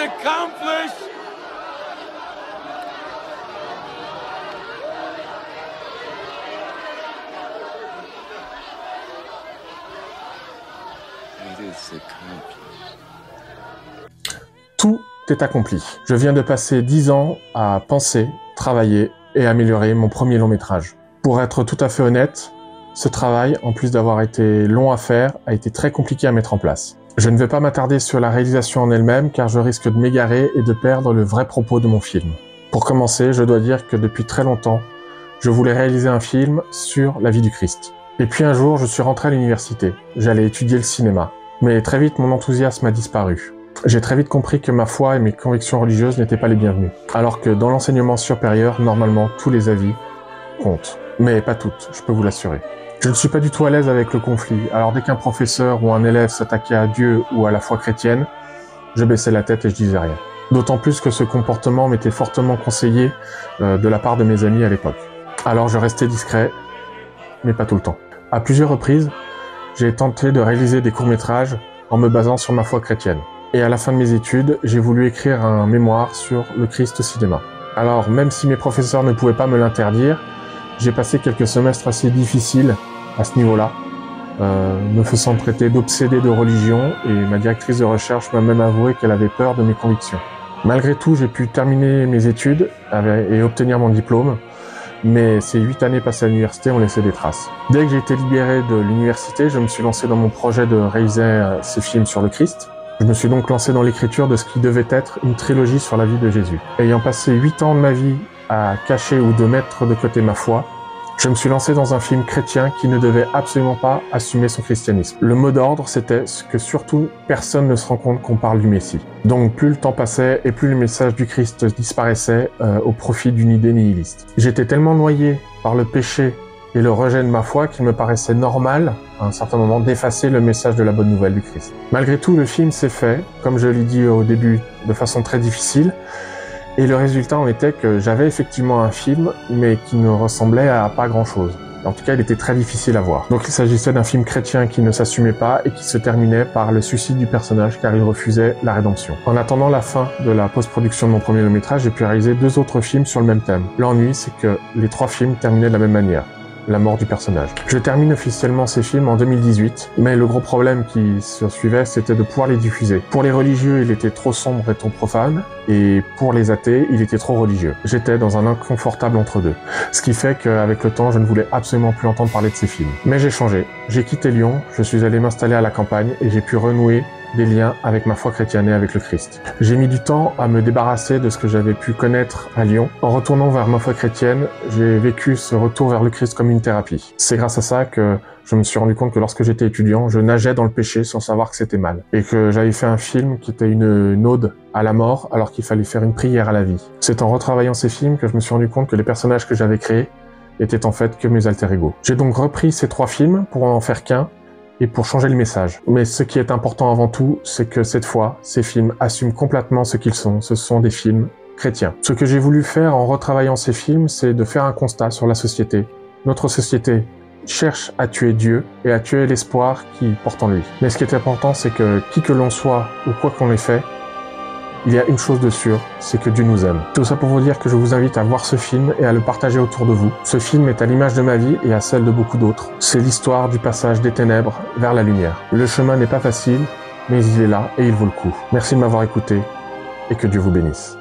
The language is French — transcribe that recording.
accomplished. It is accomplished. Tout est accompli. Je viens de passer 10 ans à penser, travailler et améliorer mon premier long métrage. Pour être tout à fait honnête, ce travail, en plus d'avoir été long à faire, a été très compliqué à mettre en place. Je ne vais pas m'attarder sur la réalisation en elle-même car je risque de m'égarer et de perdre le vrai propos de mon film. Pour commencer, je dois dire que depuis très longtemps, je voulais réaliser un film sur la vie du Christ. Et puis un jour, je suis rentré à l'université. J'allais étudier le cinéma. Mais très vite, mon enthousiasme a disparu. J'ai très vite compris que ma foi et mes convictions religieuses n'étaient pas les bienvenues. Alors que dans l'enseignement supérieur, normalement, tous les avis comptent. Mais pas toutes, je peux vous l'assurer. Je ne suis pas du tout à l'aise avec le conflit, alors dès qu'un professeur ou un élève s'attaquait à Dieu ou à la foi chrétienne, je baissais la tête et je disais rien. D'autant plus que ce comportement m'était fortement conseillé de la part de mes amis à l'époque. Alors je restais discret, mais pas tout le temps. À plusieurs reprises, j'ai tenté de réaliser des courts-métrages en me basant sur ma foi chrétienne. Et à la fin de mes études, j'ai voulu écrire un mémoire sur le Christ au cinéma. Alors, même si mes professeurs ne pouvaient pas me l'interdire, j'ai passé quelques semestres assez difficiles à ce niveau-là, me faisant traiter d'obsédé de religion, et ma directrice de recherche m'a même avoué qu'elle avait peur de mes convictions. Malgré tout, j'ai pu terminer mes études et obtenir mon diplôme, mais ces 8 années passées à l'université ont laissé des traces. Dès que j'ai été libéré de l'université, je me suis lancé dans mon projet de réaliser ce film sur le Christ. Je me suis donc lancé dans l'écriture de ce qui devait être une trilogie sur la vie de Jésus. Ayant passé 8 ans de ma vie à cacher ou de mettre de côté ma foi, je me suis lancé dans un film chrétien qui ne devait absolument pas assumer son christianisme. Le mot d'ordre, c'était que surtout personne ne se rend compte qu'on parle du Messie. Donc plus le temps passait et plus le message du Christ disparaissait au profit d'une idée nihiliste. J'étais tellement noyé par le péché et le rejet de ma foi qu'il me paraissait normal, à un certain moment, d'effacer le message de la bonne nouvelle du Christ. Malgré tout, le film s'est fait, comme je l'ai dit au début, de façon très difficile, et le résultat en était que j'avais effectivement un film, mais qui ne ressemblait à pas grand-chose. En tout cas, il était très difficile à voir. Donc il s'agissait d'un film chrétien qui ne s'assumait pas et qui se terminait par le suicide du personnage car il refusait la rédemption. En attendant la fin de la post-production de mon premier long-métrage, j'ai pu réaliser 2 autres films sur le même thème. L'ennui, c'est que les 3 films terminaient de la même manière. La mort du personnage. Je termine officiellement ces films en 2018, mais le gros problème qui se suivait, c'était de pouvoir les diffuser. Pour les religieux, il était trop sombre et trop profane, et pour les athées, il était trop religieux. J'étais dans un inconfortable entre-deux. Ce qui fait qu'avec le temps, je ne voulais absolument plus entendre parler de ces films. Mais j'ai changé. J'ai quitté Lyon, je suis allé m'installer à la campagne, et j'ai pu renouer des liens avec ma foi chrétienne et avec le Christ. J'ai mis du temps à me débarrasser de ce que j'avais pu connaître à Lyon. En retournant vers ma foi chrétienne, j'ai vécu ce retour vers le Christ comme une thérapie. C'est grâce à ça que je me suis rendu compte que lorsque j'étais étudiant, je nageais dans le péché sans savoir que c'était mal. Et que j'avais fait un film qui était une ode à la mort alors qu'il fallait faire une prière à la vie. C'est en retravaillant ces films que je me suis rendu compte que les personnages que j'avais créés étaient en fait que mes alter-ego. J'ai donc repris ces 3 films pour en faire qu'un, et pour changer le message. Mais ce qui est important avant tout, c'est que cette fois, ces films assument complètement ce qu'ils sont. Ce sont des films chrétiens. Ce que j'ai voulu faire en retravaillant ces films, c'est de faire un constat sur la société. Notre société cherche à tuer Dieu et à tuer l'espoir qui porte en lui. Mais ce qui est important, c'est que qui que l'on soit ou quoi qu'on ait fait, il y a une chose de sûre, c'est que Dieu nous aime. Tout ça pour vous dire que je vous invite à voir ce film et à le partager autour de vous. Ce film est à l'image de ma vie et à celle de beaucoup d'autres. C'est l'histoire du passage des ténèbres vers la lumière. Le chemin n'est pas facile, mais il est là et il vaut le coup. Merci de m'avoir écouté et que Dieu vous bénisse.